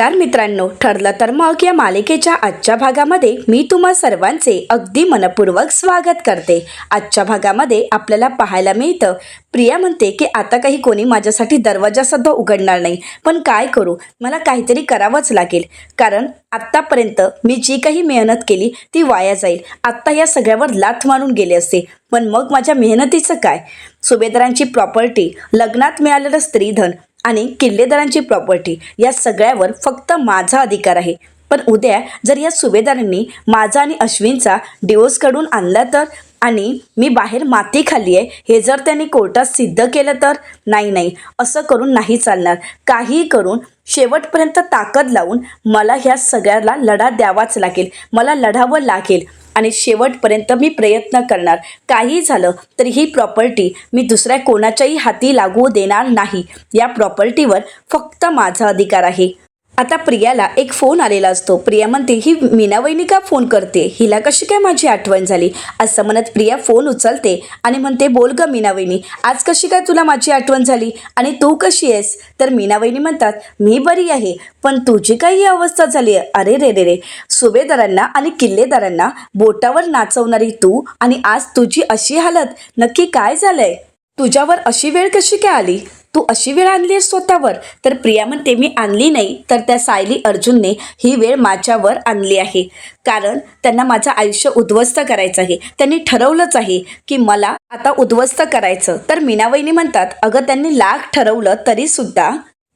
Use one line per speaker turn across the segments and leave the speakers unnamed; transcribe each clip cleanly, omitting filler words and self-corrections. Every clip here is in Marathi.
नमस्कार मित्रांनो, ठरलं तर मग या मालिकेच्या आजच्या भागामध्ये मी तुम्हा सर्वांचे अगदी मनपूर्वक स्वागत करते। आजच्या भागामध्ये आपल्याला पाहायला मिळतं, प्रिया म्हणते की आता काही कोणी माझ्यासाठी दरवाजा सुद्धा उघडणार नाही, पण काय करू, मला काहीतरी करावंच लागेल, कारण आत्तापर्यंत मी जी काही मेहनत केली ती वाया जाईल। आत्ता या सगळ्यावर लाथ मारून गेले असते, पण मग माझ्या मेहनतीचं काय? सुभेदारांची प्रॉपर्टी, लग्नात मिळालेलं स्त्रीधन आणि किल्लेदारांची प्रॉपर्टी, या सगळ्यावर फक्त माझा अधिकार आहे। पण उद्या जर या सुभेदारांनी माझा आणि अश्विनचा डिवोर्स काढून आणला तर, आणि मी बाहेर माती खाल्ली आहे हे जर त्यांनी कोर्टात सिद्ध केलं तर, नाही, असं करून नाही चालणार। काही करून शेवटपर्यंत ताकद लावून मला ह्या सगळ्याला लढा द्यावाच लागेल, मला लढावं लागेल आणि शेवटपर्यंत मी प्रयत्न करणार। काही झालं तरी ही प्रॉपर्टी मी दुसऱ्या कोणाच्याही हाती लागू देणार नाही। या प्रॉपर्टीवर फक्त माझा अधिकार आहे। आता प्रियाला एक फोन आलेला असतो। प्रिया म्हणते, ही मीनावहिनी का फोन करते, हिला कशी काय माझी आठवण झाली, असं म्हणत प्रिया फोन उचलते आणि म्हणते, बोल ग मीनावहिनी, आज कशी काय तुला माझी आठवण झाली आणि तू कशी आहेस? तर मीनावहिनी म्हणतात, मी बरी आहे, पण तुझी काही ही अवस्था झाली आहे। अरे रे रे रे, सुभेदारांना आणि किल्लेदारांना बोटावर नाचवणारी तू आणि आज तुझी अशी हालत, नक्की काय झालंय? तुझ्यावर अशी वेळ कशी काय आली? तू अशी वेळ आणली आहेस स्वतःवर? तर प्रिया म्हणते, मी आणली नाही, तर त्या सायली अर्जुनने ही वेळ माझ्यावर आणली आहे, कारण त्यांना माझं आयुष्य उद्ध्वस्त करायचं आहे। त्यांनी ठरवलंच आहे की मला आता उद्ध्वस्त करायचं। तर मीनावहिनी म्हणतात, अगं त्यांनी लाख ठरवलं तरी सुद्धा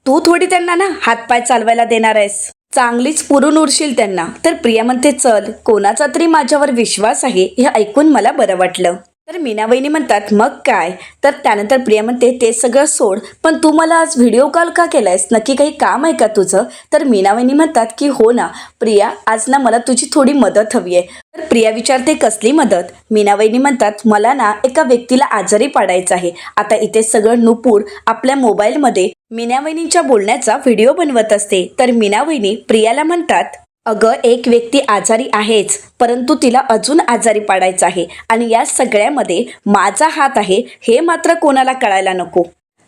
तू थोडी त्यांना ना हातपाय चालवायला देणार आहेस, चांगलीच पुरून उरशील त्यांना। तर प्रिया म्हणते, चल, कोणाचा तरी माझ्यावर विश्वास आहे, हे ऐकून मला बरं वाटलं। तर मीनावहिनी म्हणतात, मग काय? तर त्यानंतर प्रिया म्हणते, ते सगळं सोड, पण तू मला आज व्हिडिओ कॉल का केलायस, नक्की काही काम आहे का तुझं? तर मीनावहिनी म्हणतात की हो ना प्रिया, आज ना मला तुझी थोडी मदत हवी आहे। तर प्रिया विचारते, कसली मदत? मीनावहिनी म्हणतात, मला ना एका व्यक्तीला आजारी पाडायचं आहे। आता इथे सगळं नुपूर आपल्या मोबाईलमध्ये मीनावहिनींच्या बोलण्याचा व्हिडिओ बनवत असते। तर मीनावहिनी प्रियाला म्हणतात, अगं एक व्यक्ती आजारी आहेच, परंतु तिला अजून आजारी पाडायचं आहे आणि या सगळ्यामध्ये माझा हात आहे हे मात्र कोणाला कळायला नको।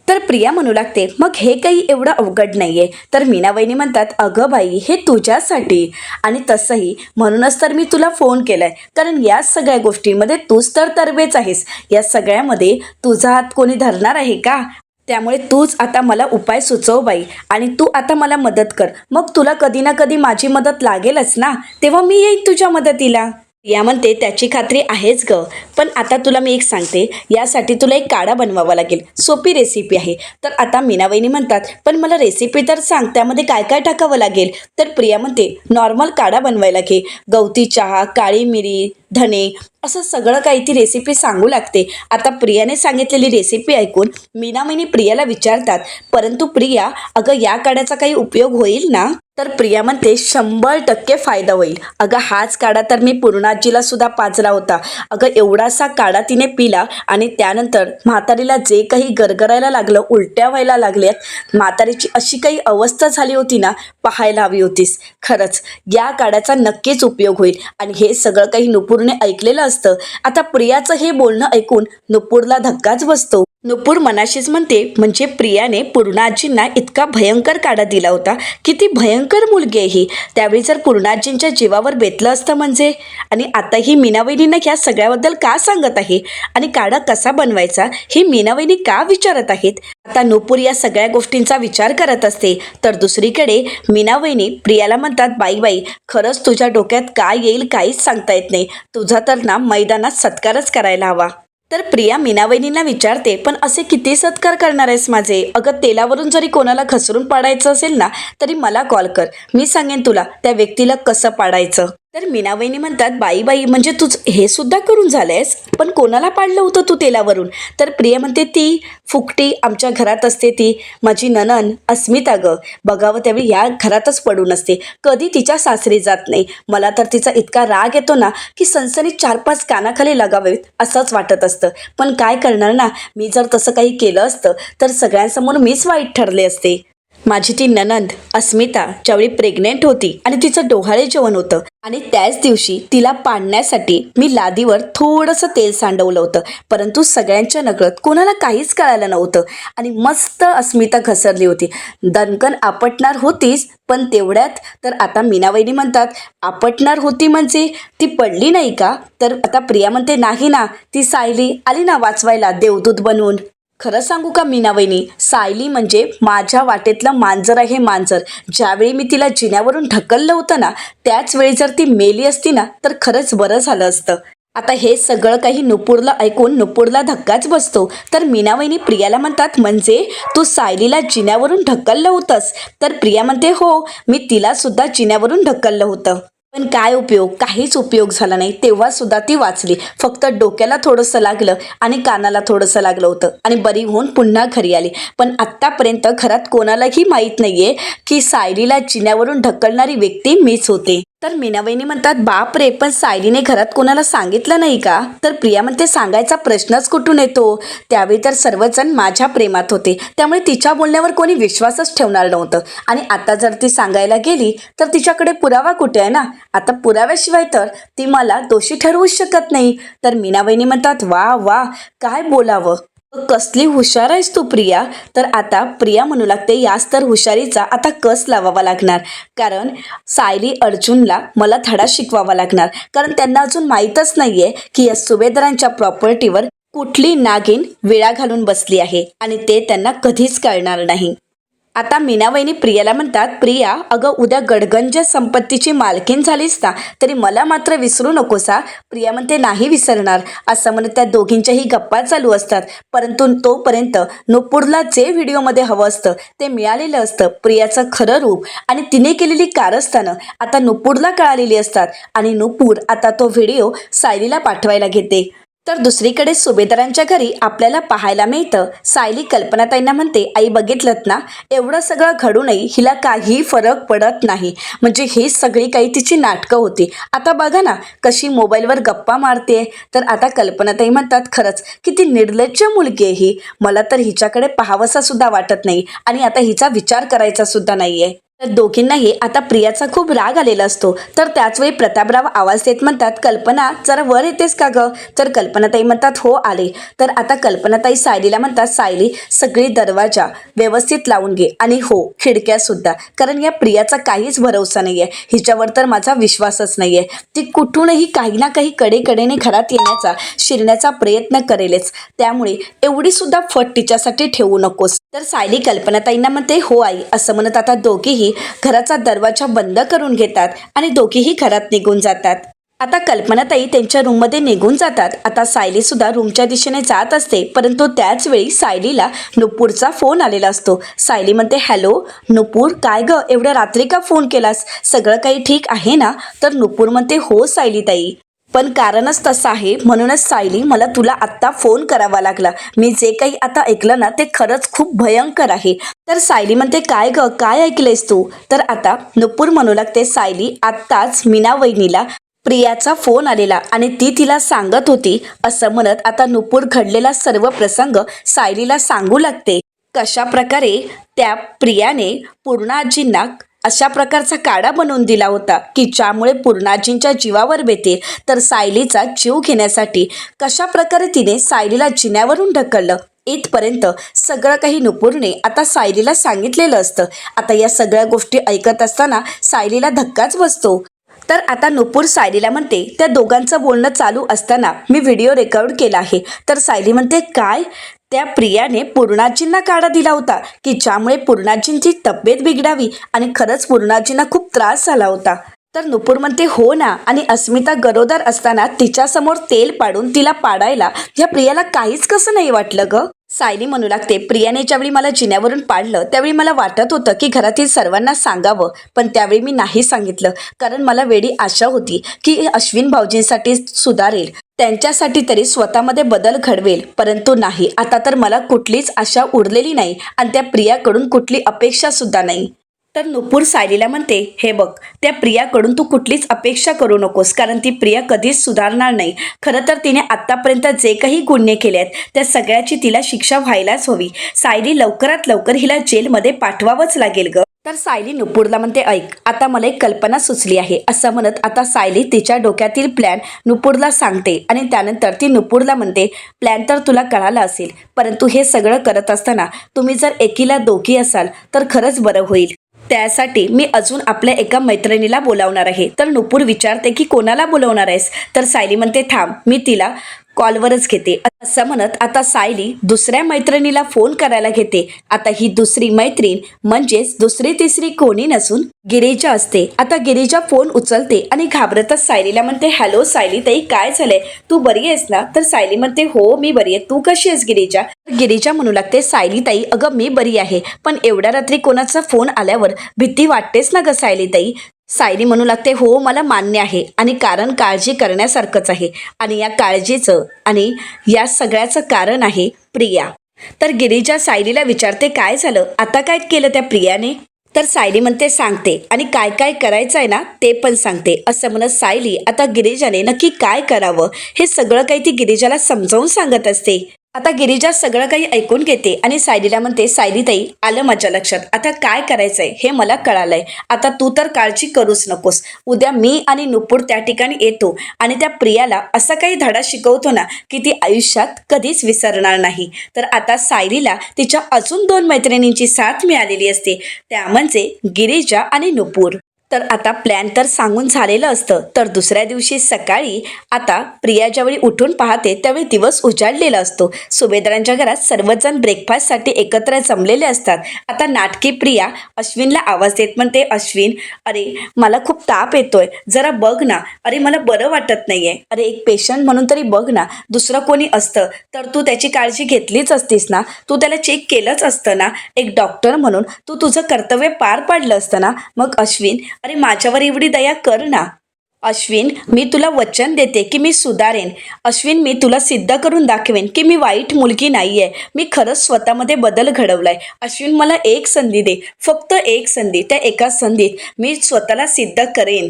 तर प्रिया म्हणू लागते, मग हे काही एवढं अवघड नाहीये। तर मीनावहिनी म्हणतात, अगं बाई, हे तुझ्यासाठी, आणि तसंही म्हणूनच तर मी तुला फोन केलाय, कारण या सगळ्या गोष्टींमध्ये तूच तर तरवेच आहेस। या सगळ्यामध्ये तुझा हात कोणी धरणार आहे का? त्यामुळे तूच आता मला उपाय सुचव बाई, आणि तू आता मला मदत कर। मग तुला कधी ना कधी माझी मदत लागेलच ना, तेव्हा मी येईन तुझ्या मदतीला। या म्हणते, त्याची खात्री आहेच ग, पण आता तुला मी एक सांगते, यासाठी तुला एक काढा बनवावा लागेल, सोपी रेसिपी आहे। तर आता मीनावहिनी म्हणतात, पण मला रेसिपी तर सांग, त्यामध्ये काय काय टाकावं लागेल? तर प्रिया म्हणते, नॉर्मल काढा बनवायला घे, गवती चहा, काळी मिरी, धने, असं सगळं काही ती रेसिपी सांगू लागते। आता प्रियाने सांगितलेली रेसिपी ऐकून मीनावहिनी प्रियाला विचारतात, परंतु प्रिया, अगं या काढ्याचा काही उपयोग होईल ना? तर प्रिया म्हणते, 100% फायदा होईल। अगं हाच काढा तर मी पूर्णाजीला सुद्धा पाजला होता। अगं एवढासा काढा तिने पिला आणि त्यानंतर म्हातारीला जे काही गरगरायला लागलं, उलट्या व्हायला लागल्यात, म्हातारीची अशी काही अवस्था झाली होती ना, पाहायला हवी होतीस। खरंच या काढ्याचा नक्कीच उपयोग होईल, आणि हे सगळं काही नुपूरने ऐकलेलं असतं। आता प्रियाचं हे बोलणं ऐकून नुपूरला धक्काच बसतो। नुपूर मनाशीच म्हणते, म्हणजे प्रियाने पूर्णाजींना इतका भयंकर काढा दिला होता, किती भयंकर मुलगी आहे ही, त्यावेळी जर पूर्णाजींच्या जीवावर बेतलं असतं म्हणजे। आणि आता ही मीनावहिनींना ह्या सगळ्याबद्दल का सांगत आहे, आणि काढा कसा बनवायचा हे मीनावहिनी का विचारत आहेत? आता नुपूर या सगळ्या गोष्टींचा विचार करत असते। तर दुसरीकडे मीनावहिनी प्रियाला म्हणतात, बाई, खरंच तुझ्या डोक्यात काय येईल काहीच सांगता येत नाही, तुझा तर ना मैदानात सत्कारच करायला हवा। तर प्रिया मीनावहिनींना विचारते, पण असे किती सत्कार करणार आहेस माझे? अगं तेलावरून जरी कोणाला घसरून पाडायचं असेल ना, तरी मला कॉल कर, मी सांगेन तुला त्या व्यक्तीला कसं पाडायचं। तर मीनावहिनी म्हणतात, बाई, म्हणजे तूच हे सुद्धा करून झालंयस, पण कोणाला पाडलं होतं तू तेलावरून? तर प्रिया म्हणते, ती फुकटी आमच्या घरात असते, ती माझी नणंद अस्मिता ग, बघावं त्यावेळी या घरातच पडून असते, कधी तिच्या सासरी जात नाही। मला तर तिचा इतका राग येतो ना, की सनसनी 4-5 कानाखाली लगावेत असंच वाटत असतं, पण काय करणार ना, मी जर तसं काही केलं असतं तर सगळ्यांसमोर मीच वाईट ठरले असते। माझी ती ननंद अस्मिता ज्यावेळी प्रेग्नेंट होती आणि तिचं डोहाळे जेवण होतं आणि त्याच दिवशी तिला पाडण्यासाठी मी लादीवर थोडंसं तेल सांडवलं होतं, परंतु सगळ्यांच्या नकळत कोणाला काहीच कळालं नव्हतं आणि मस्त अस्मिता घसरली होती. दणकन आपटणार होतीच, पण तेवढ्यात तर आता मीनावहिनी म्हणतात आपटणार होती म्हणजे ती पडली नाही का? तर आता प्रिया म्हणते नाही ना, ती सायली आली ना वाचवायला देवदूत बनवून. खरं सांगू का मीनावहिनी, सायली म्हणजे माझ्या वाटेतलं मांजर आहे मांजर. ज्यावेळी मी तिला जिन्यावरून ढकललं होतं ना, त्याच वेळी जर ती मेली असती ना तर खरंच बरं झालं असतं. आता हे सगळं काही नुपूरला ऐकून नुपूरला धक्काच बसतो. तर मीनावहिनी प्रियाला म्हणतात म्हणजे तू सायलीला जिन्यावरून ढकललं होतंस? तर प्रिया म्हणते हो, मी तिला सुद्धा जिन्यावरून ढकललं होतं. पण काय उपयोग, काहीच उपयोग झाला नाही. तेव्हा सुद्धा ती वाचली. फक्त डोक्याला थोडंसं लागलं आणि कानाला थोडंसं लागलं होतं आणि बरी होऊन पुन्हा घरी आली. पण आत्तापर्यंत घरात कोणालाही माहीत नाहीये की सायलीला जिन्यावरून ढकलणारी व्यक्ती मीच होते. तर मीनावहिनी म्हणतात बाप रे, पण सायलीने घरात कोणाला सांगितलं नाही का? तर प्रिया म्हणते सांगायचा प्रश्नच कुठून येतो? त्यावेळी तर सर्वजण माझ्या प्रेमात होते, त्यामुळे तिच्या बोलण्यावर कोणी विश्वासच ठेवणार नव्हतं. आणि आता जर ती सांगायला गेली तर तिच्याकडे पुरावा कुठे आहे ना? आता पुराव्याशिवाय तर ती मला दोषी ठरवूच शकत नाही. तर मीनावहिनी म्हणतात वा वा, काय बोलावं, कसली हुशार आहेस तू प्रिया. तर आता प्रिया म्हणू लागते याच तर हुशारीचा आता कस लावावा लागणार, कारण सायली अर्जुनला मला धडा शिकवावा लागणार, कारण त्यांना अजून माहीतच नाहीये की या सुभेदारांच्या प्रॉपर्टीवर कुठली नागिन विळा घालून बसली आहे आणि ते त्यांना कधीच कळणार नाही. आता मीनावहिनी प्रियाला म्हणतात प्रिया, अगं उद्या गडगंज संपत्तीची मालकीन झालीस ना तरी मला मात्र विसरू नकोसा. प्रिया म्हणते नाही विसरणार, असं म्हणत त्या दोघींच्याही गप्पा चालू असतात. परंतु तोपर्यंत नुपूरला जे व्हिडिओमध्ये हवं असतं ते मिळालेलं असतं, प्रियाचं खरं रूप आणि तिने केलेली कारस्थानं आता नुपूरला कळालेली असतात आणि नुपूर आता तो व्हिडिओ सायलीला पाठवायला घेते. तर दुसरीकडे सुभेदारांच्या घरी आपल्याला पाहायला मिळतं सायली कल्पनाताईंना म्हणते आई बघितलंत ना, एवढं सगळं घडूनही हिला काही फरक पडत नाही, म्हणजे ही सगळी काही तिची नाटकं होती. आता बघा ना कशी मोबाईलवर गप्पा मारते. तर आता कल्पनाताई म्हणतात खरंच किती निर्लज्ज मुलगी आहे ही, मला तर हिच्याकडे पाहावंसा सुद्धा वाटत नाही आणि आता हिचा विचार करायचा सुद्धा नाहीये. तर दोघींनाही आता प्रियाचा खूप राग आलेला असतो. तर त्याचवेळी प्रतापराव आवाज देत म्हणतात कल्पना जरा वर येतेस का ग? तर कल्पनाताई म्हणतात हो आले. तर आता कल्पनाताई सायलीला म्हणतात सायली सगळी दरवाजा व्यवस्थित लावून घे आणि हो खिडक्या सुद्धा, कारण या प्रियाचा काहीच भरोसा नाहीये, हिच्यावर तर माझा विश्वासच नाहीये. ती कुठूनही काही ना काही कडेकडेने घरात येण्याचा शिरण्याचा प्रयत्न करेलच, त्यामुळे एवढी सुद्धा फट तिच्यासाठी ठेवू नकोस. तर सायली कल्पनाताईंना म्हणते हो आई, असं म्हणत आता दोघीही घराचा दरवाजा बंद करून घेतात आणि दोघीही घरात निघून जातात. आता कल्पनाताई त्यांच्या रूममध्ये निघून जातात. आता सायली सुद्धा रूमच्या दिशेने जात असते, परंतु त्याच वेळी सायलीला नुपूरचा फोन आलेला असतो. सायली म्हणते हॅलो नुपूर, काय ग एवढ्या रात्री का फोन केलास, सगळं काही ठीक आहे ना? तर नुपूर म्हणते हो सायलीताई, पण कारणच तसं आहे म्हणूनच सायली मला तुला आत्ता फोन करावा लागला. मी जे काही आता ऐकलं ना ते खरंच खूप भयंकर आहे. तर सायली म्हणते काय ग, काय ऐकलेस तू? तर आता नुपूर म्हणू लागते सायली आत्ताच मीना वहिनीला प्रियाचा फोन आलेला आणि ती तिला सांगत होती, असं म्हणत आता नुपूर घडलेला सर्व प्रसंग सायलीला सांगू लागते. कशा प्रकारे त्या प्रियाने पूर्णाजींना अशा प्रकारचा काढा बनवून दिला होता की ज्यामुळे पूर्णाजींच्या जीवावर बेते. तर सायलीचा जीव घेण्यासाठी कशा प्रकारे तिने सायलीला जिन्यावरून ढकललं इथपर्यंत सगळं काही नुपूरने आता सायलीला सांगितलेलं असतं. आता या सगळ्या गोष्टी ऐकत असताना सायलीला धक्काच बसतो. तर आता नुपूर सायलीला म्हणते त्या दोघांचं बोलणं चालू असताना मी व्हिडिओ रेकॉर्ड केला आहे. तर सायली म्हणते काय, त्या प्रियाने पूर्णाजींना काढा दिला होता की ज्यामुळे पूर्णाजींची तब्येत बिघडावी आणि खरंच पूर्णाजींना खूप त्रास झाला होता? तर नुपूर म्हणते हो ना, आणि अस्मिता गरोदर असताना तिच्यासमोर तेल पाडून तिला पाडायला ह्या प्रियाला काहीच कसं नाही वाटलं ग? सायली म्हणू लागते प्रियाने ज्यावेळी मला जिन्यावरून पाडलं त्यावेळी मला वाटत होतं की घरातील सर्वांना सांगावं, पण त्यावेळी मी नाही सांगितलं, कारण मला वेडी आशा होती की अश्विन भाऊजींसाठी सुधारेल, त्यांच्यासाठी तरी स्वतःमध्ये बदल घडवेल. परंतु नाही, आता तर मला कुठलीच आशा उरलेली नाही आणि त्या प्रियाकडून कुठली अपेक्षा सुद्धा नाही. तर नुपूर सायलीला म्हणते, हे बघ, त्या प्रियाकडून तू कुठलीच अपेक्षा करू नकोस, कारण ती प्रिया कधीच सुधारणार नाही. खरं तर तिने आत्तापर्यंत जे काही गुन्हे केले आहेत त्या सगळ्याची तिला शिक्षा व्हायलाच हवी. सायली, लवकरात लवकर हिला जेलमध्ये पाठवावंच लागेल ग. तर सायली नुपूरला म्हणते, ऐक, आता मला एक कल्पना सुचली आहे. असं म्हणत आता सायली तिच्या डोक्यातील प्लॅन नुपूरला सांगते आणि त्यानंतर ती नुपूरला म्हणते, प्लॅन तर तुला कळाला असेल, परंतु हे सगळं करत असताना तुम्ही जर एकीला दोघी असाल तर खरंच बरं होईल. त्यासाठी मी अजून आपल्या एका मैत्रिणीला बोलावणार आहे. तर नुपूर विचारते की कोणाला बोलवणार आहेस? तर सायली म्हणते, थांब, मी तिला कॉलवरच घेते. असं म्हणत आता सायली दुसऱ्या मैत्रिणीला फोन करायला घेते. आता ही दुसरी मैत्रीण म्हणजेच दुसरी तिसरी कोणी नसून गिरिजा असते. आता गिरिजा फोन उचलते आणि घाबरतच सायलीला म्हणते, हॅलो सायली ताई, काय झालंय? तू बरी आहेस ना? तर सायली म्हणते, हो मी बरी आहे, तू कशी आहेस गिरिजा? गिरिजा म्हणू लागते, सायली ताई, अगं मी बरी आहे, पण एवढ्या रात्री कोणाचा फोन आल्यावर भीती वाटतेच ना ग सायली ताई? सायली म्हणू लागते, हो मला मान्य आहे, आणि कारण काळजी करण्यासारखंच आहे, आणि या काळजीचं आणि या सगळ्याचं कारण आहे प्रिया. तर गिरिजा सायलीला विचारते, काय झालं? आता काय केलं त्या प्रियाने? तर सायली म्हणते, सांगते, आणि काय काय करायचं आहे ना ते पण सांगते. असं म्हणत सायली आता गिरिजाने नक्की काय करावं हे सगळं काही ती गिरिजाला समजावून सांगत असते. आता गिरिजा सगळं काही ऐकून घेते आणि सायलीला म्हणते, सायली ताई, आलं माझ्या लक्षात, आता काय करायचंय हे मला कळालंय. आता तू तर काळजी करूच नकोस. उद्या मी आणि नुपूर त्या ठिकाणी येतो आणि त्या प्रियाला असा काही धडा शिकवतो ना की ती आयुष्यात कधीच विसरणार नाही. तर आता सायलीला तिच्या अजून 2 मैत्रिणींची साथ मिळालेली असते, त्या म्हणजे गिरिजा आणि नुपूर. तर आता प्लॅन तर सांगून झालेलं असतं. तर दुसऱ्या दिवशी सकाळी आता प्रिया ज्यावेळी उठून पाहते त्यावेळी दिवस उजाडलेला असतो. सुभेदारांच्या घरात सर्वजण ब्रेकफास्टसाठी एकत्र जमलेले असतात. आता नाटकी प्रिया अश्विनला आवाज देत म्हणते, अश्विन, अरे मला खूप ताप येतोय, जरा बघ ना. अरे मला बरं वाटत नाहीये. अरे एक पेशंट म्हणून तरी बघ ना. दुसरं कोणी असतं तर तू त्याची काळजी घेतलीच असतीस ना, तू त्याला चेक केलंच असतं ना. एक डॉक्टर म्हणून तू तुझं कर्तव्य पार पाडलं असतं ना. मग अश्विन, अरे माझ्यावर एवढी दया कर ना. अश्विन, मी तुला वचन देते की मी सुधारेन. अश्विन, मी तुला सिद्ध करून दाखवेन की मी वाईट मुलगी नाहीये. मी खरंच स्वतःमध्ये बदल घडवलाय. अश्विन, मला एक संधी दे, फक्त एक संधी. त्या एका संधीत मी स्वतःला सिद्ध करेन.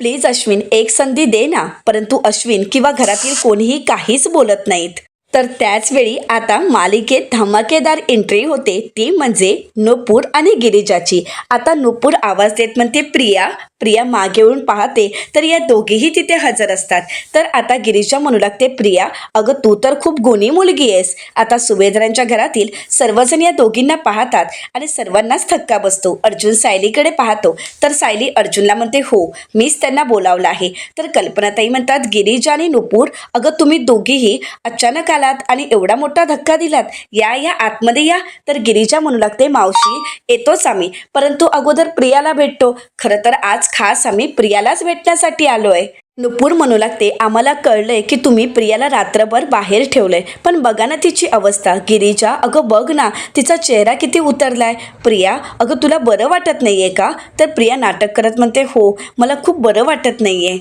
प्लीज अश्विन, एक संधी दे ना. परंतु अश्विन किंवा घरातील कोणीही काहीच बोलत नाहीत. तर त्याच वेळी आता मालिकेत धमाकेदार एंट्री होते, ती म्हणजे नुपूर आणि गिरिजाची. आता नुपूर आवाज देत म्हणते, प्रिया. प्रिया मागे येऊन पाहते तर या दोघीही तिथे हजर असतात. तर आता गिरिजा म्हणू लागते, प्रिया, अगं तू तर खूप गुणी मुलगी आहेस. आता सुभेदारांच्या घरातील सर्वजण या दोघींना पाहतात आणि सर्वांनाच धक्का बसतो. अर्जुन सायलीकडे पाहतो तर सायली अर्जुनला म्हणते, हो मीच त्यांना बोलावलं आहे. तर कल्पनाताई म्हणतात, गिरिजा आणि नुपूर, अगं तुम्ही दोघीही अचानक आलात आणि एवढा मोठा धक्का दिलात, या या आतमध्ये या. तर गिरिजा म्हणू लागते, मावशी येतोच आम्ही, परंतु अगोदर प्रियाला भेटतो. खरं तर आज खास आम्ही प्रियालाच भेटण्यासाठी आलोय. नुपूर म्हणू लागते, आम्हाला कळलंय की तुम्ही प्रियाला रात्रभर बाहेर ठेवलंय, पण बघा ना तिची अवस्था. गिरिजा, अगं बघ ना तिचा चेहरा किती उतरलाय. प्रिया, अगं तुला बरं वाटत नाहीये का? तर प्रिया नाटक करत म्हणते, हो मला खूप बरं वाटत नाहीये,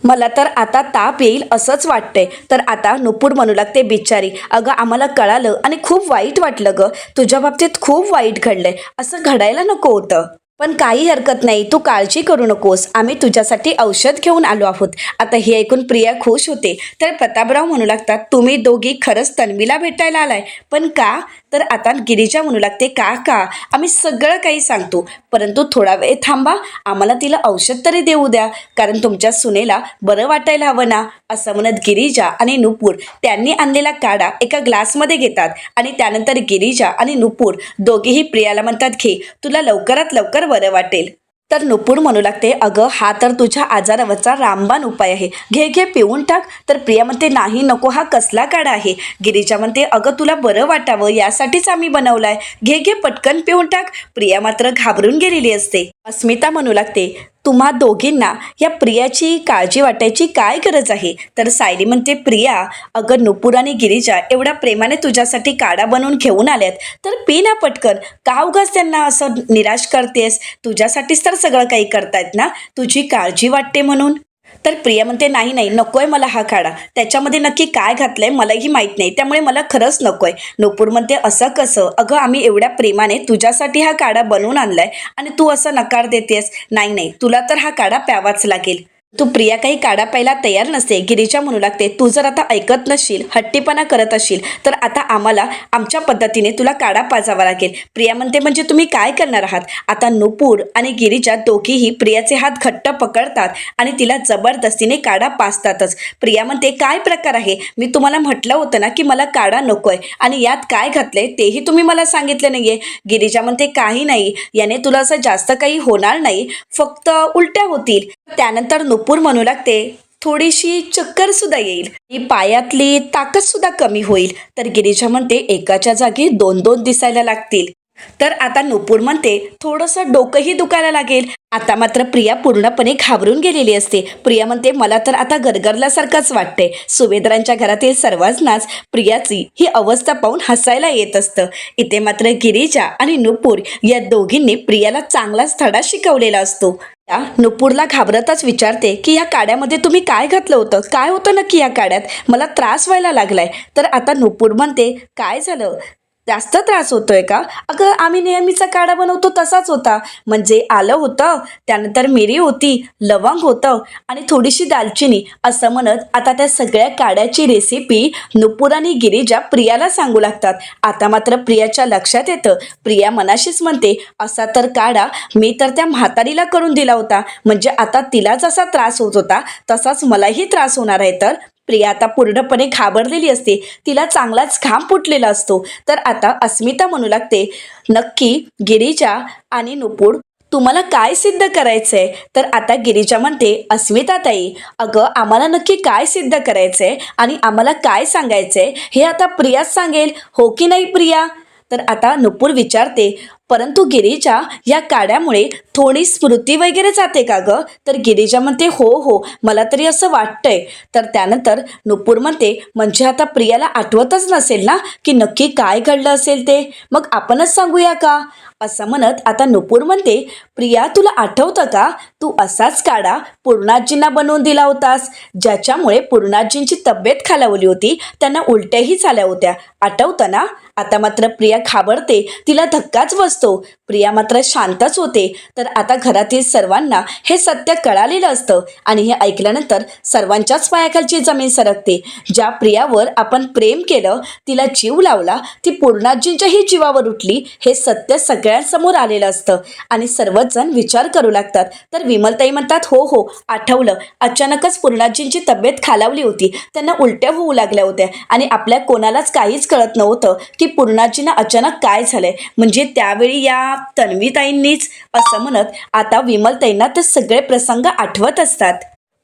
मला तर आता ताप येईल असंच वाटतंय. तर आता नुपूर म्हणू लागते, बिचारी, अगं आम्हाला कळालं आणि खूप वाईट वाटलं ग. तुझ्या बाबतीत खूप वाईट घडलंय, असं घडायला नको होतं. पण काही हरकत नाही, तू काळजी करू नकोस, आम्ही तुझ्यासाठी औषध घेऊन आलो आहोत. आता हे ऐकून प्रिया खुश होते. तर प्रतापराव म्हणू लागतात, तुम्ही दोघी खरंच तन्वीला भेटायला आलाय, पण का? तर आता गिरिजा म्हणू लागते, का आम्ही सगळं काही सांगतो, परंतु थोडा वेळ थांबा, आम्हाला तिला औषध तरी देऊ द्या, कारण तुमच्या सुनेला बरं वाटायला हवं ना. असं म्हणत गिरिजा आणि नुपूर त्यांनी आणलेला काढा एका ग्लासमध्ये घेतात आणि त्यानंतर गिरिजा आणि नुपूर दोघेही प्रियाला म्हणतात, घे, तुला लवकरात लवकर बरं वाटेल. तर नुपूर म्हणू लागते, अगं हा तर तुझ्या आजारावरचा रामबाण उपाय आहे, घे घे पिऊन टाक. तर प्रिया म्हणते, नाही नको, हा कसला काढा आहे? गिरिजा म्हणते, अगं तुला बरं वाटावं यासाठीच आम्ही बनवलाय, घे घे पटकन पिऊन टाक. प्रिया मात्र घाबरून गेलेली असते. अस्मिता म्हणू लागते, तुम्हा दोघींना या प्रियाची काळजी वाटायची काय गरज आहे? तर सायली म्हणते, प्रिया, अगं नुपूर आणि गिरिजा एवढ्या प्रेमाने तुझ्यासाठी काढा बनवून घेऊन आल्यात, तर पी ना पटकन, का उगाच त्यांना असं निराश करतेस? तुझ्यासाठीच तर सगळं काही करतायत ना, तुझी काळजी वाटते म्हणून. तर प्रिया म्हणते नाही नाही नकोय मला हा काढा, त्याच्यामध्ये नक्की काय घातलंय मलाही माहीत नाही, त्यामुळे मला खरंच नकोय. नुपूर म्हणते असं कसं, अगं आम्ही एवढ्या प्रेमाने तुझ्यासाठी हा काढा बनवून आणलाय आणि तू असं नकार देतेस. नाही नाही तुला तर हा काढा प्यावाच लागेल. तू प्रिया काही काढा प्यायला तयार नसते. गिरीजा म्हणू लागते तू जर आता ऐकत नसशील, हट्टीपणा करत असशील तर आता आम्हाला आमच्या पद्धतीने तुला काढा पाजावा लागेल. प्रिया म्हणते म्हणजे तुम्ही काय करणार आहात. आता नुपूर आणि गिरीजा दोघीही प्रियाचे हात घट्ट पकडतात आणि तिला जबरदस्तीने काढा पाजतातच. प्रिया म्हणते काय प्रकार आहे, मी तुम्हाला म्हटलं होतं ना की मला काढा नकोय आणि यात काय घातलंय तेही तुम्ही मला सांगितलं नाहीये. गिरीजा म्हणते काही नाही, याने तुला असं जास्त काही होणार नाही, फक्त उलट्या होतील. त्यानंतर नुपूर म्हणू लागते थोडीशी चक्कर सुद्धा येईल, ही पायातली ताकद सुद्धा कमी होईल. तर गिरीजा म्हणते एकाच्या जागी दोन दोन दिसायला लागतील. तर आता नुपूर म्हणते थोडंसं डोकंही दुखायला लागेल. आता मात्र प्रिया पूर्णपणे घाबरून गेलेली असते. प्रिया म्हणते मला तर आता गरगरल्यासारखंच वाटते. सुभेदारांच्या घरातील सर्वांनाच प्रियाची ही अवस्था पाहून हसायला येत असतं. इथे मात्र गिरीजा आणि नुपूर या दोघींनी प्रियाला चांगलाच धडा शिकवलेला असतो. नुपूरला घाबरतच विचारते की या काड्यामध्ये तुम्ही काय घातलं होतं, काय होतं नक्की या काड्यात, मला त्रास व्हायला लागलाय. तर आता नुपूर म्हणते काय झालं, जास्त त्रास होतोय का. अगं आम्ही नेहमीचा काढा बनवतो तसाच होता, म्हणजे आलं होतं, त्यानंतर मिरी होती, लवंग होतं आणि थोडीशी दालचिनी, असं म्हणत आता त्या सगळ्या काड्याची रेसिपी नुपूर आणि गिरीजा प्रियाला सांगू लागतात. आता मात्र प्रियाच्या लक्षात येतं. प्रिया मनाशीच म्हणते असा तर काढा मी तर त्या म्हातारीला करून दिला होता, म्हणजे आता तिला जसा त्रास होत होता तसाच मलाही त्रास होणार आहे. तर प्रिया आता पूर्णपणे घाबरलेली असते, तिला चांगलाच घाम फुटलेला असतो. तर आता अस्मिता म्हणू लागते नक्की गिरीजा आणि नुपूर तुम्हाला काय सिद्ध करायचंय. तर आता गिरीजा म्हणते अस्मिता ताई, अगं आम्हाला नक्की काय सिद्ध करायचंय आणि आम्हाला काय सांगायचंय हे आता प्रियाच सांगेल, हो की नाही प्रिया. तर आता नुपूर विचारते परंतु गिरीजा या काड्यामुळे थोडी स्मृती वगैरे जाते का गं. तर गिरीजा म्हणते हो हो मला तरी असं वाटतंय. तर त्यानंतर नुपूर म्हणते म्हणजे आता प्रियाला आठवतच नसेल ना की नक्की काय घडलं असेल ते, मग आपणच सांगूया का. असं म्हणत आता नुपूर म्हणते प्रिया तुला आठवतं का, तू असाच काढा पूर्णाजींना बनवून दिला होतास, ज्याच्यामुळे पूर्णाजींची तब्येत खालावली होती, त्यांना उलट्याही झाल्या होत्या, आठवतं ना. आता मात्र प्रिया घाबरते, तिला धक्काच बसतो. प्रिया मात्र शांतच होते. तर आता घरातील सर्वांना हे सत्य कळालेलं असतं आणि हे ऐकल्यानंतर सर्वांच्याच पायाखालची जमीन सरकते. ज्या प्रियावर आपण प्रेम केलं, तिला जीव लावला, ती पूर्णाजींच्याही जीवावर उठली, हे सत्य सगळ्यांसमोर आलेलं असतं आणि सर्वच जण विचार करू लागतात. तर विमलताई म्हणतात हो हो आठवलं, अचानकच पूर्णाजींची तब्येत खालावली होती, त्यांना उलट्या होऊ लागल्या होत्या आणि आपल्या कोणालाच काहीच कळत नव्हतं की पूर्णाजींना अचानक काय झालंय, म्हणजे त्यावेळी या तन्वीताईंनीच, असं म्हणत आता विमलताईंना ते सगळे प्रसंग आठवत असतात.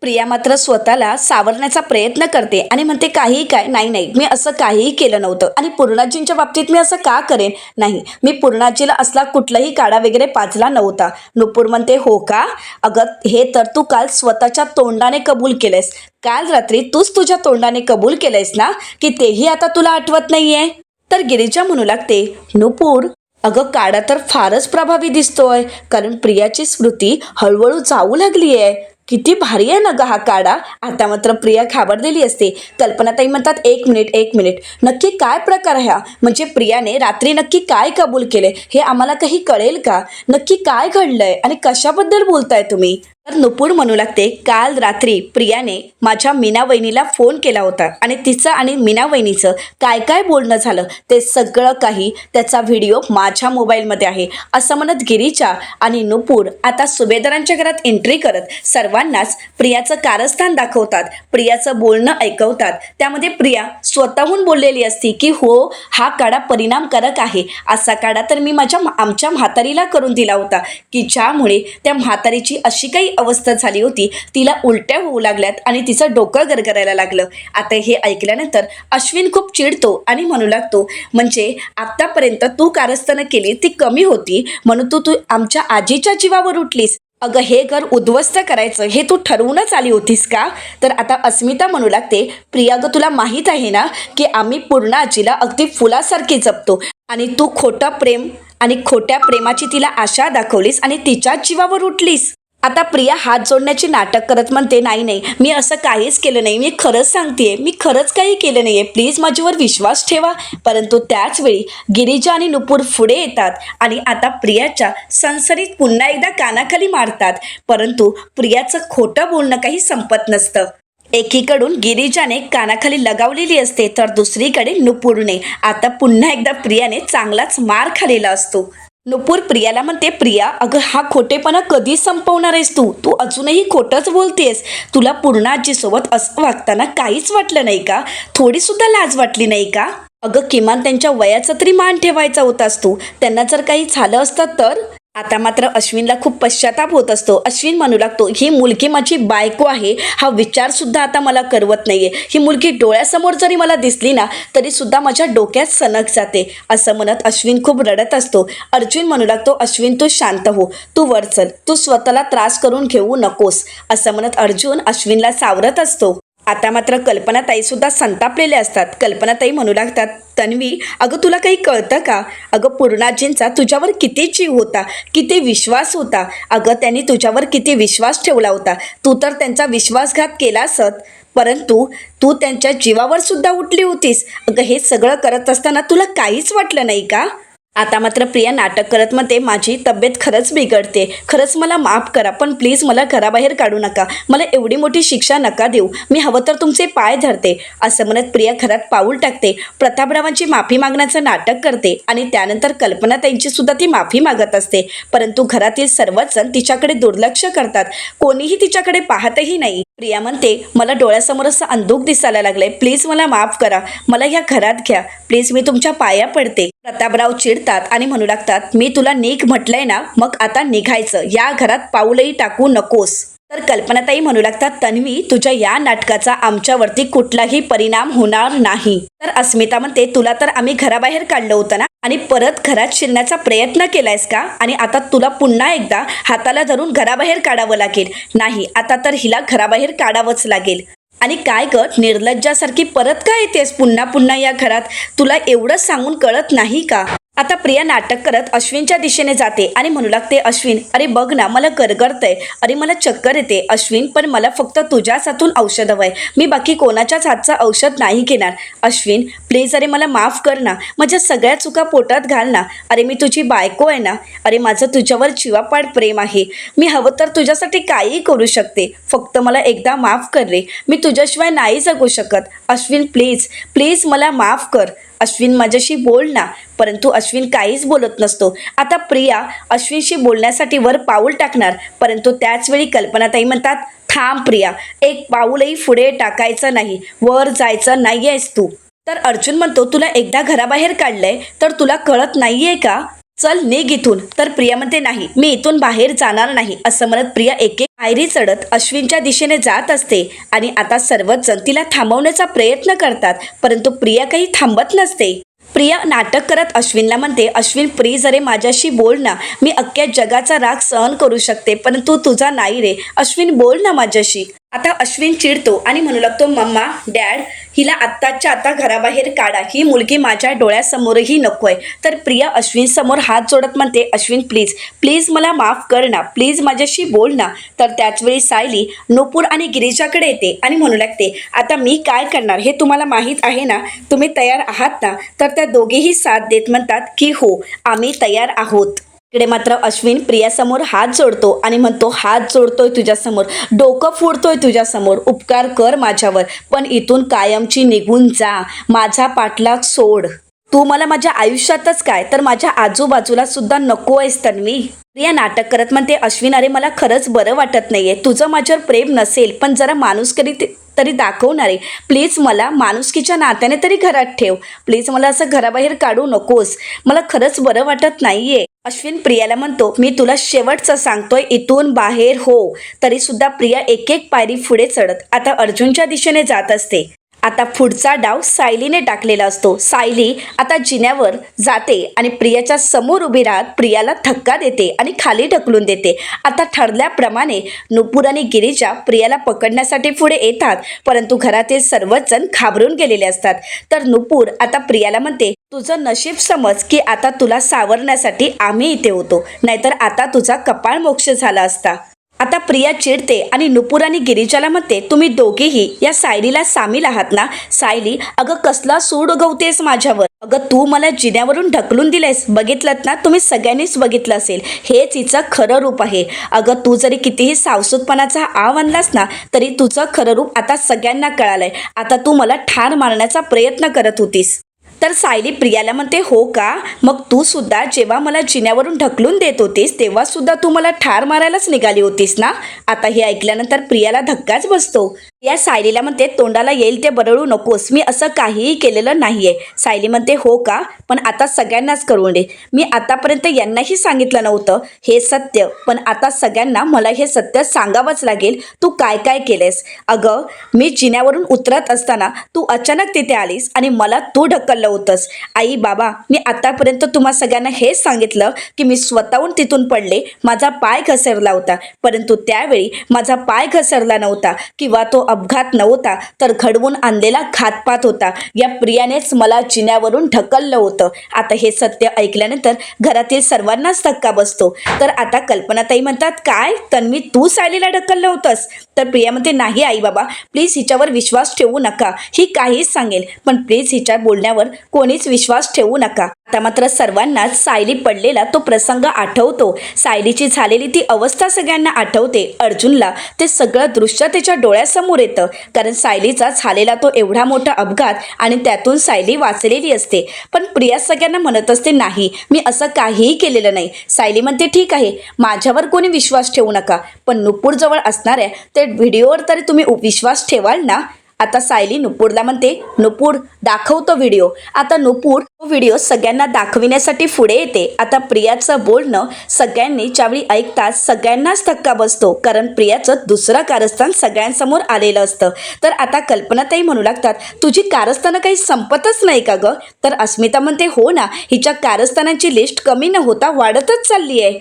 प्रिया मात्र स्वतःला सावरण्याचा प्रयत्न करते आणि म्हणते काही काय नाही नाही मी असं काहीही केलं नव्हतं आणि पूर्णाजींच्या बाबतीत मी असं का करेन, नाही मी पूर्णाजीला असला कुठलाही काढा वगैरे पाजला नव्हता. नुपूर म्हणते हो का, अगं हे तर तू काल स्वतःच्या तोंडाने कबूल केलंयस, काल रात्री तूच तुझ्या तोंडाने कबूल केलंयस ना की तेही आता तुला आठवत नाहीये. तर गिरीजा म्हणू लागते नुपूर अगं काढा तर फारच प्रभावी दिसतोय, कारण प्रियाची स्मृती हळूहळू जाऊ लागली आहे, किती भारी आहे ना ग हा काढा. आता मात्र प्रिया घाबरलेली असते. कल्पनाताई म्हणतात एक मिनिट नक्की काय प्रकार आहे हा, म्हणजे प्रियाने रात्री नक्की काय कबूल केले हे आम्हाला काही कळेल का, नक्की काय घडलंय आणि कशाबद्दल बोलताय तुम्ही. तर नुपूर म्हणू लागते काल रात्री प्रियाने माझ्या मीना वहिनीला फोन केला होता आणि तिचं आणि मीना वहिनीचं काय काय बोलणं झालं ते सगळं काही त्याचा व्हिडिओ माझ्या मोबाईलमध्ये आहे, असं म्हणत गिरीजा आणि नुपूर आता सुभेदारांच्या घरात एंट्री करत सर्वांनाच प्रियाचं कारस्थान दाखवतात, प्रियाचं बोलणं ऐकवतात. त्यामध्ये प्रिया स्वतःहून बोललेली असती की हो हा काढा परिणामकारक आहे, असा काढा तर मी आमच्या म्हातारीला करून दिला होता की ज्यामुळे त्या म्हातारीची अशी काही अवस्था झाली होती, तिला उलट्या होऊ लागल्यात आणि तिचं डोकं गरगरायला लागलं. आता हे ऐकल्यानंतर अश्विन खूप चिडतो आणि म्हणू लागतो म्हणजे आतापर्यंत तू कारस्थानं केली ती कमी होती म्हणून तू आमच्या आजीच्या जीवावर उठलीस, अगं हे घर उद्ध्वस्त करायचं हे तू ठरवूनच आली होतीस का. तर आता अस्मिता म्हणू लागते प्रिया ग तुला माहीत आहे ना की आम्ही पूर्ण आजीला अगदी फुलासारखी जपतो आणि तू खोटं प्रेम आणि खोट्या प्रेमाची तिला आशा दाखवलीस आणि तिच्याच जीवावर उठलीस. आता प्रिया हात जोडण्याची नाटक करत म्हणते, नाही नाही, मी असं काहीच केलं नाही, मी खरंच सांगतेय, मी खरंच काही केलं नाहीये, प्लीज माझ्यावर विश्वास ठेवा. परंतु त्याच वेळी गिरिजा आणि नुपूर पुढे येतात आणि आता प्रियाच्या सणसणीत पुन्हा एकदा कानाखाली मारतात. परंतु प्रियाचं खोटं बोलणं काही संपत नसतं. एकीकडून गिरिजाने कानाखाली लगावलेली असते तर दुसरीकडे नुपूरने. आता पुन्हा एकदा प्रियाने चांगलाच मार खाल्लेला असतो. नुपूर प्रियाला म्हणते, प्रिया अगं हा खोटेपणा कधी संपवणार आहेस तू? तू अजूनही खोटंच बोलतेस. तुला पूर्ण आजीसोबत असं वागताना काहीच वाटलं नाही का? थोडी सुद्धा लाज वाटली नाही का? अगं किमान त्यांच्या वयाचा तरी मान ठेवायचा होतास तू. त्यांना जर काही झालं असतं तर? आता मात्र अश्विनला खूप पश्चाताप होत असतो. अश्विन म्हणू लागतो, ही मुलगी माझी बायको आहे, हा विचार सुद्धा आता मला करवत नाहीये. ही मुलगी डोळ्यासमोर जरी मला दिसली ना तरी सुद्धा माझ्या डोक्यात सनक जाते. असं म्हणत अश्विन खूप रडत असतो. अर्जुन म्हणू लागतो, अश्विन तू शांत हो, तू वर चल, तू स्वतःला त्रास करून घेऊ नकोस. असं म्हणत अर्जुन अश्विनला सावरत असतो. आता मात्र कल्पनाताई सुद्धा संतापलेल्या असतात. कल्पनाताई म्हणू लागतात, तन्वी अगं तुला काही कळतं का? अगं पूर्णाजींचा तुझ्यावर किती जीव होता, किती विश्वास होता. अगं त्यांनी तुझ्यावर किती विश्वास ठेवला होता. तू तर त्यांचा विश्वासघात केला असत, परंतु तू त्यांच्या जीवावर सुद्धा उठली होतीस. अगं हे सगळं करत असताना तुला काहीच वाटलं नाही का? आता मात्र प्रिया नाटक करत म्हणते, माझी तब्येत खरंच बिघडते, खरंच मला माफ करा, पण प्लीज मला घराबाहेर काढू नका, मला एवढी मोठी शिक्षा नका देऊ, मी हवं तर तुमचे पाय धरते. असं म्हणत प्रिया घरात पाऊल टाकते. प्रतापरावांची माफी मागण्याचं नाटक करते आणि त्यानंतर कल्पनाताईंची सुद्धा ती माफी मागत असते. परंतु घरातील सर्वच जण तिच्याकडे दुर्लक्ष करतात, कोणीही तिच्याकडे पाहतही नाही. प्रिया म्हणते, मला डोळ्यासमोर असं अंधुक दिसायला लागलंय, प्लीज मला माफ करा, मला ह्या घरात घ्या, प्लीज मी तुमच्या पाया पडते. प्रतापराव चिडतात आणि म्हणू लागतात, मी तुला निघ म्हटलंय ना, मग आता निघायचं, या घरात पाऊलही टाकू नकोस. तर कल्पनाताई म्हणू लागतात, तन्वी तुझ्या या नाटकाचा आमच्यावरती कुठलाही परिणाम होणार नाही. तर अस्मिता म्हणते, तुला तर आम्ही घराबाहेर काढलं होतं ना आणि परत घरात शिरण्याचा प्रयत्न केलायस का? आणि आता तुला पुन्हा एकदा हाताला धरून घराबाहेर काढावं लागेल. नाही, आता तर हिला घराबाहेर काढावंच लागेल. आणि काय गट निर्लज्जासारखी परत काय येतेस पुन्हा पुन्हा या घरात? तुला एवढं सांगून कळत नाही का? आता प्रिया नाटक करत अश्विनच्या दिशेने जाते आणि म्हणू लागते, अश्विन अरे बघ ना, मला गरगरतंय, अरे मला चक्कर येते. अश्विन पण मला फक्त तुझ्याच हातून औषध हवंय, मी बाकी कोणाच्याच हातचं औषध नाही घेणार. अश्विन प्लीज, अरे मला माफ कर ना, माझ्या सगळ्या चुका पोटात घाल ना. अरे मी तुझी बायको आहे ना, अरे माझं तुझ्यावर जीवापाड प्रेम आहे, मी हवं तर तुझ्यासाठी काहीही करू शकते, फक्त मला एकदा माफ कर रे, मी तुझ्याशिवाय नाही जगू शकत. अश्विन प्लीज प्लीज मला माफ कर. अश्विन माझ्याशी बोल ना. परंतु अश्विन काहीच बोलत नसतो. आता प्रिया अश्विनशी बोलण्यासाठी वर पाऊल टाकणार, परंतु त्याच वेळी कल्पनाताई म्हणतात, थांब प्रिया, एक पाऊलही पुढे टाकायचं नाही, वर जायचं नाही आहेस तू. तर अर्जुन म्हणतो, तुला एकदा घराबाहेर काढलंय तर तुला कळत नाहीये का? चल निघ इथून. तर प्रिया म्हणते, नाही मी इथून बाहेर जाणार नाही. असं म्हणत प्रिया एक एक पायरी चढत अश्विनच्या दिशेने जात असते आणि आता सर्वच जण तिला थांबवण्याचा प्रयत्न करतात, परंतु प्रिया काही थांबत नसते. प्रिया नाटक करत अश्विनला म्हणते, अश्विन प्लीज अरे माझ्याशी बोल ना, मी अख्ख्या जगाचा राग सहन करू शकते, परंतु तुझा नाही रे. अश्विन बोल ना माझ्याशी. आता अश्विन चिडतो आणि म्हणू लागतो, मम्मा डॅड हिला आत्ताच्या आता घराबाहेर काढा, ही मुलगी माझ्या डोळ्यासमोरही नकोय. तर प्रिया अश्विन समोर हात जोडत म्हणते, अश्विन प्लीज प्लीज मला माफ कर ना, प्लीज माझ्याशी बोल ना. तर त्याचवेळी सायली नुपूर आणि गिरिजाकडे येते आणि म्हणू लागते, आता मी काय करणार हे तुम्हाला माहीत आहे ना, तुम्ही तयार आहात ना? तर त्या दोघेही साथ देत म्हणतात की हो आम्ही तयार आहोत. इकडे मात्र अश्विन प्रियासमोर हात जोडतो आणि म्हणतो, हात जोडतोय तुझ्यासमोर, डोकं फोडतोय तुझ्यासमोर, उपकार कर माझ्यावर, पण इथून कायमची निघून जा, माझा पाठलाग सोड. तू मला माझ्या आयुष्यातच काय तर माझ्या आजूबाजूला सुद्धा नको आहेस तन्वी. प्रिया नाटक करत म्हणते, अश्विन अरे मला खरंच बरं वाटत नाहीये, तुझं माझ्यावर प्रेम नसेल पण जरा माणुसकी तरी दाखवणारे, प्लीज मला माणुसकीच्या नात्याने तरी घरात ठेव, प्लीज मला असं घराबाहेर काढू नकोस, मला खरंच बरं वाटत नाहीये. अश्विन प्रियाला म्हणतो, मी तुला शेवटचं सांगतोय, इथून बाहेर हो. तरी सुद्धा प्रिया एक एक पायरी पुढे चढत आता अर्जुनच्या दिशेने जात असते. आता पुढचा डाव सायलीने टाकलेला असतो. सायली आता जिन्यावर जाते आणि प्रियाच्या समोर उभी राहत प्रियाला धक्का देते आणि खाली ढकलून देते. आता ठरल्याप्रमाणे नुपूर आणि गिरिजा प्रियाला पकडण्यासाठी पुढे येतात, परंतु घरातील सर्वच जण घाबरून गेलेले असतात. तर नुपूर आता प्रियाला म्हणते, तुझं नशीब समज की आता तुला सावरण्यासाठी आम्ही इथे होतो, नाहीतर आता तुझा कपाळ मोक्ष झाला असता. आता प्रिया चिडते आणि नुपूर आणि गिरिजाला म्हणते, तुम्ही दोघेही या सायलीला सामील आहात ना? सायली, अगं कसला सूड उगवतेस माझ्यावर? अगं तू मला जिन्यावरून ढकलून दिलेस, बघितलं ना? तुम्ही सगळ्यांनीच बघितलं असेल, हेच हिचं खरं रूप आहे. अगं तू जरी कितीही सावसूतपणाचा आव आणलास ना, तरी तुझं खरं रूप आता सगळ्यांना कळालंय. आता तू मला ठार मारण्याचा प्रयत्न करत होतीस. तर सायली प्रियाला म्हणते, हो का? मग तू सुद्धा जेव्हा मला जिन्यावरून ढकलून देत होतीस तेव्हा सुद्धा तू मला ठार मारायलाच निघाली होतीस ना? आता हे ऐकल्यानंतर प्रियाला धक्काच बसतो. या सायलीला म्हणते, तोंडाला येईल ते बरळू नकोस, मी असं काहीही केलेलं नाहीये. सायली म्हणते, हो का? पण आता सगळ्यांनाच कळवून दे. मी आतापर्यंत यांनाही सांगितलं नव्हतं हे सत्य, पण आता सगळ्यांना मला हे सत्य सांगावंच लागेल. तू काय काय केलेस? अगं मी जिन्यावरून उतरत असताना तू अचानक तिथे आलीस आणि मला तू ढकललं होतंस. आई बाबा, मी आतापर्यंत तुम्हा सगळ्यांना हेच सांगितलं की मी स्वतःहून तिथून पडले, माझा पाय घसरला होता. परंतु त्यावेळी माझा पाय घसरला नव्हता किंवा तो अपघात नव्हता, तर घडवून आणलेला घातपात होता. या प्रियानेच मला जिन्यावरून ढकललं होतं. आता हे सत्य ऐकल्यानंतर घरातील सर्वांनाच धक्का बसतो. तर आता कल्पनाताई म्हणतात, काय तन्वी, तू सायलीला ढकललं होतंस? तर प्रिया म्हणते, नाही आई बाबा, प्लीज हिच्यावर विश्वास ठेवू नका. ही काहीच सांगेल, पण प्लीज हिच्या बोलण्यावर कोणीच विश्वास ठेवू नका. आता मात्र सर्वांनाच सायली पडलेला तो प्रसंग आठवतो. सायलीची झालेली ती अवस्था सगळ्यांना आठवते. अर्जुनला ते सगळं दृश्य त्याच्या डोळ्यासमोर येतं, कारण सायलीचा झालेला तो एवढा मोठा अपघात आणि त्यातून सायली वाचलेली असते. पण प्रिया सगळ्यांना म्हणत असते, नाही, मी असं काहीही केलेलं नाही. सायली म्हणते, ठीक आहे, माझ्यावर कोणी विश्वास ठेवू नका, पण नुपूर जवळ असणाऱ्या त्या व्हिडिओवर तरी तुम्ही विश्वास ठेवाल ना? आता सायली नुपूरला म्हणते, नुपूर दाखवतो व्हिडिओ. आता नुपूर तो व्हिडिओ सगळ्यांना दाखविण्यासाठी पुढे येते. आता प्रियाचं बोलणं सगळ्यांनी ज्यावेळी ऐकतात सगळ्यांनाच धक्का बसतो, कारण प्रियाचं दुसरं कारस्थान सगळ्यांसमोर आलेलं असतं. तर आता कल्पनाताई म्हणू लागतात, तुझी कारस्थानं काही संपतच नाही का गं? तर अस्मिता म्हणते, हो ना, हिच्या कारस्थानांची लिस्ट कमी न होता वाढतच चालली आहे.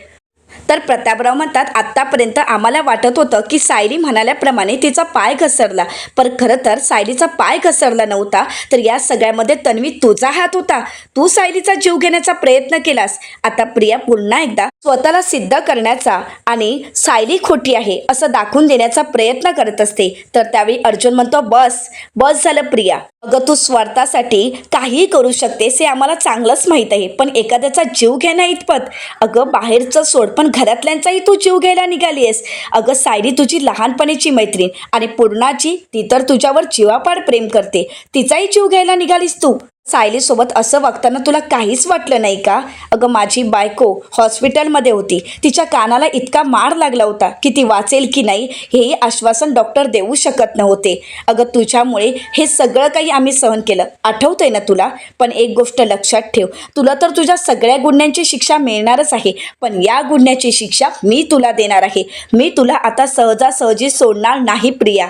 तर प्रतापराव म्हणतात, आत्तापर्यंत आम्हाला वाटत होतं की सायली म्हणाल्याप्रमाणे तिचा पाय घसरला, पण खरं तर सायलीचा पाय घसरला नव्हता. तर या सगळ्यामध्ये तन्वी तुझा हात होता, तू सायलीचा जीव घेण्याचा प्रयत्न केलास. आता प्रिया पुन्हा एकदा स्वतःला सिद्ध करण्याचा आणि सायली खोटी आहे असं दाखवून देण्याचा प्रयत्न करत असते. तर त्यावेळी अर्जुन म्हणतो, बस बस झालं प्रिया, अगं तू स्वार्थासाठी काहीही करू शकतेस हे आम्हाला चांगलंच माहीत आहे, पण एखाद्याचा जीव घेण्या इतपत, अगं बाहेरचं सोड, पण घरातल्यांचाही तू जीव घ्यायला निघाली आहेस. अगं सायली तुझी लहानपणीची मैत्रीण आणि पूर्णाची, ती तर तुझ्यावर जीवापाड प्रेम करते, तिचाही जीव घ्यायला निघालीस तू. सायलीसोबत असं वागताना तुला काहीच वाटलं नाही का? अगं माझी बायको हॉस्पिटलमध्ये होती, तिच्या कानाला इतका मार लागला होता की ती वाचेल की नाही हेही आश्वासन डॉक्टर देऊ शकत नव्हते. अगं तुझ्यामुळे हे सगळं काही आम्ही सहन केलं, आठवतंय ना तुला? पण एक गोष्ट लक्षात ठेव, तुला तर तुझ्या सगळ्या गुन्ह्यांची शिक्षा मिळणारच आहे, पण या गुन्ह्याची शिक्षा मी तुला देणार आहे. मी तुला आता सहजासहजी सोडणार नाही प्रिया.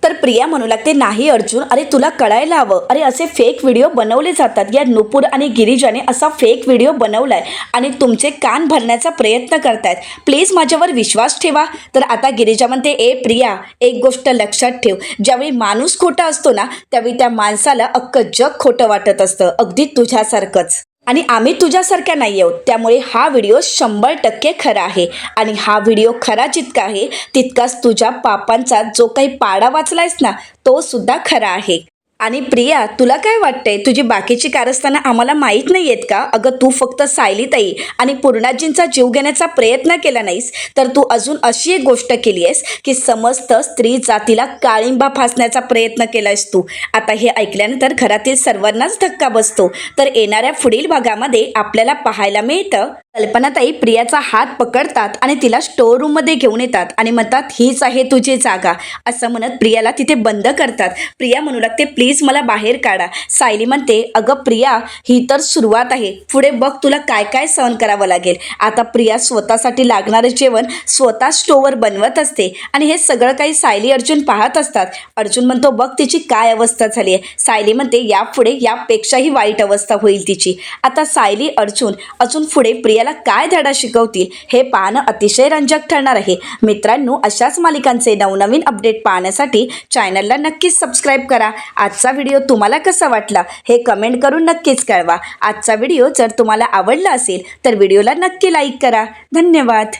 तर प्रिया म्हणू लागते, नाही अर्जुन, अरे तुला कळायला हवं, अरे असे फेक व्हिडिओ बनवले जातात. या नुपूर आणि गिरिजाने असा फेक व्हिडिओ बनवलाय आणि तुमचे कान भरण्याचा प्रयत्न करतायत. प्लीज माझ्यावर विश्वास ठेवा. तर आता गिरिजा म्हणते, ए प्रिया, एक गोष्ट लक्षात ठेव, ज्यावेळी माणूस खोटा असतो ना, त्यावेळी त्या माणसाला अख्खं जग खोटं वाटत असतं, अगदी तुझ्यासारखंच. आणि आम्ही तुझ्यासारख्या नाही आहोत, त्यामुळे हा व्हिडिओ 100% खरा आहे. आणि हा व्हिडिओ खरा जितका आहे तितकाच तुझ्या पापांचा जो काही पाडा वाचलायस ना, तो सुद्धा खरा आहे. आणि प्रिया, तुला काय वाटतंय, तुझी बाकीची कारस्थानं आम्हाला माहीत नाही आहेत का? अगं तू फक्त सायलीताई आणि पूर्णाजींचा जीव घेण्याचा प्रयत्न केला नाहीस, तर तू अजून अशी एक गोष्ट केली आहेस की समस्त स्त्री जातीला काळिंबा फासण्याचा प्रयत्न केलायस तू. आता हे ऐकल्यानंतर घरातील सर्वांनाच धक्का बसतो. तर येणाऱ्या पुढील भागामध्ये आपल्याला पाहायला मिळतं, कल्पनाताई प्रियाचा हात पकडतात आणि तिला स्टोर रूममध्ये घेऊन येतात आणि म्हणतात, हीच आहे तुझी जागा, असं म्हणत प्रियाला तिथे बंद करतात. प्रिया म्हणू लागते, प्लीज मला बाहेर काढा. सायली म्हणते, अगं प्रिया, ही तर सुरुवात आहे, पुढे बघ तुला काय काय सहन करावं लागेल. आता प्रिया स्वतःसाठी लागणारे जेवण स्वतः स्टोवर बनवत असते आणि हे सगळं काही सायली अर्जुन पाहत असतात. अर्जुन म्हणतो, बघ तिची काय अवस्था झाली आहे. सायली म्हणते, यापुढे यापेक्षाही वाईट अवस्था होईल तिची. आता सायली अर्जुन अजून पुढे प्रियाला काय धडा शिकवतील हे पाहणं अतिशय रंजक ठरणार आहे. मित्रांनो, अशाच मालिकांचे नवनवीन अपडेट पाहण्यासाठी चॅनलला नक्कीच सबस्क्राईब करा. आजचा व्हिडिओ तुम्हाला कसा वाटला हे कमेंट करून नक्कीच कळवा. आजचा व्हिडिओ जर तुम्हाला आवडला असेल तर व्हिडिओला नक्की लाईक करा. धन्यवाद.